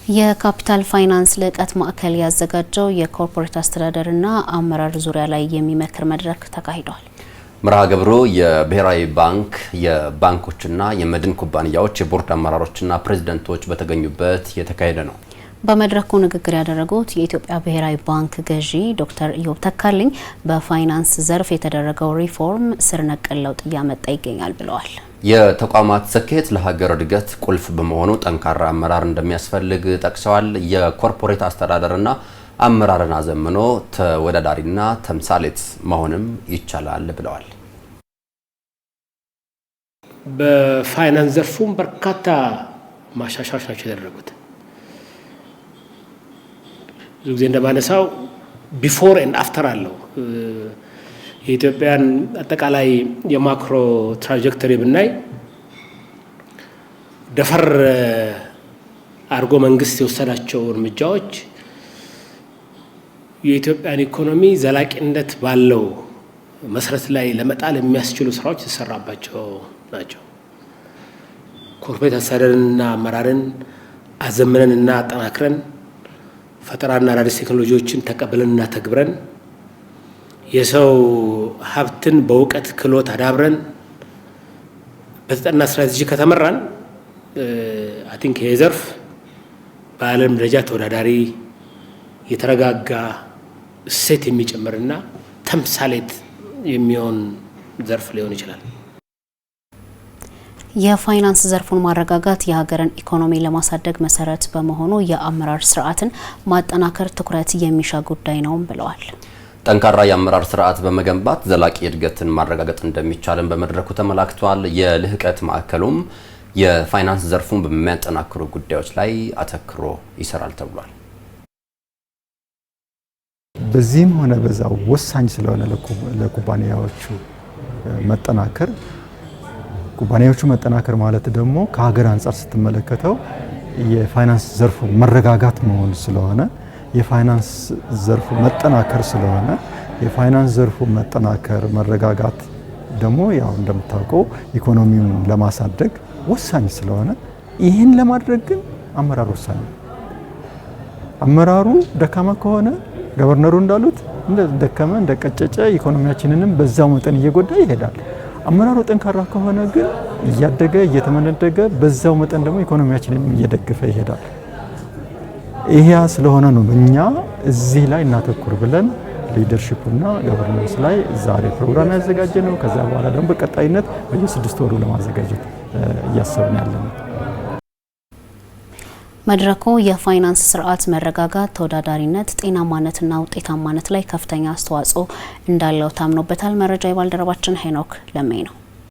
የካፒታል ፋይናንስ ልዕቀት ማዕከል ያዘጋጀው የኮርፖሬት አስተዳደርና አመራር ዙሪያ ላይ የሚመክር መድረክ ተካሂዷል። መርሃ ግብሩ የብሔራዊ ባንክ የባንኮችና የመድን ኩባንያዎች የቦርድ አመራሮችና ፕሬዝዳንቶች በተገኙበት የተካሄደ ነው። በመድረኩ ንግግር ያደረጉት የኢትዮጵያ ብሔራዊ ባንክ ገዢ ዶክተር ኢዮብ ተካልኝ በፋይናንስ ዘርፍ የተደረገው ሪፎርም ስር ነቀል ለውጥ እያመጣ ይገኛል ብለዋል። የተቋማት ስኬት ለሀገር እድገት ቁልፍ በመሆኑ ጠንካራ አመራር እንደሚያስፈልግ ጠቅሰዋል። የኮርፖሬት አስተዳደርና አመራርን አዘምኖ ተወዳዳሪና ተምሳሌት መሆንም ይቻላል ብለዋል። በፋይናንስ ዘርፉም በርካታ ማሻሻያዎች ናቸው የተደረጉት። ብዙ ጊዜ እንደማነሳው ቢፎር ኤንድ አፍተር አለው። የኢትዮጵያን አጠቃላይ የማክሮ ትራጀክተሪ ብናይ ደፈር አድርጎ መንግስት የወሰዳቸው እርምጃዎች የኢትዮጵያን ኢኮኖሚ ዘላቂነት ባለው መሰረት ላይ ለመጣል የሚያስችሉ ስራዎች የተሰራባቸው ናቸው። ኮርፖሬት አስተዳደርንና አመራርን አዘምነንና አጠናክረን ፈጠራና አዳዲስ ቴክኖሎጂዎችን ተቀብለንና ተግብረን የሰው ሀብትን በእውቀት ክህሎት አዳብረን በተጠና ስትራቴጂ ከተመራን አይ ቲንክ ይሄ ዘርፍ በዓለም ደረጃ ተወዳዳሪ የተረጋጋ እሴት የሚጨምርና ተምሳሌት የሚሆን ዘርፍ ሊሆን ይችላል። የፋይናንስ ዘርፉን ማረጋጋት የሀገርን ኢኮኖሚ ለማሳደግ መሰረት በመሆኑ የአመራር ስርዓትን ማጠናከር ትኩረት የሚሻ ጉዳይ ነው ብለዋል። ጠንካራ የአመራር ስርዓት በመገንባት ዘላቂ እድገትን ማረጋገጥ እንደሚቻልን በመድረኩ ተመላክቷል። የልህቀት ማዕከሉም የፋይናንስ ዘርፉን በሚያጠናክሩ ጉዳዮች ላይ አተክሮ ይሰራል ተብሏል። በዚህም ሆነ በዛው ወሳኝ ስለሆነ ለኩባንያዎቹ መጠናከር ኩባንያዎቹ መጠናከር ማለት ደግሞ ከሀገር አንፃር ስትመለከተው የፋይናንስ ዘርፉ መረጋጋት መሆን ስለሆነ የፋይናንስ ዘርፉ መጠናከር ስለሆነ የፋይናንስ ዘርፉ መጠናከር መረጋጋት ደግሞ ያው እንደምታውቀው ኢኮኖሚውን ለማሳደግ ወሳኝ ስለሆነ ይህን ለማድረግ ግን አመራር ወሳኝ ነው። አመራሩ ደካማ ከሆነ ገቨርነሩ እንዳሉት እንደደከመ እንደቀጨጨ ኢኮኖሚያችንንም በዛው መጠን እየጎዳ ይሄዳል። አመራሩ ጠንካራ ከሆነ ግን እያደገ እየተመነደገ በዛው መጠን ደግሞ ኢኮኖሚያችንን እየደገፈ ይሄዳል። ይሄ ስለሆነ ነው እኛ እዚህ ላይ እናተኩር ብለን ሊደርሺፕና ገቨርናንስ ላይ ዛሬ ፕሮግራም ያዘጋጀነው። ከዛ በኋላ ደግሞ በቀጣይነት በየ6 ወሩ ለማዘጋጀት እያሰብን ያለነው። መድረኩ የፋይናንስ ስርዓት መረጋጋት፣ ተወዳዳሪነት፣ ጤናማነትና ውጤታማነት ላይ ከፍተኛ አስተዋጽኦ እንዳለው ታምኖበታል። መረጃ የባልደረባችን ሄኖክ ለሜ ነው።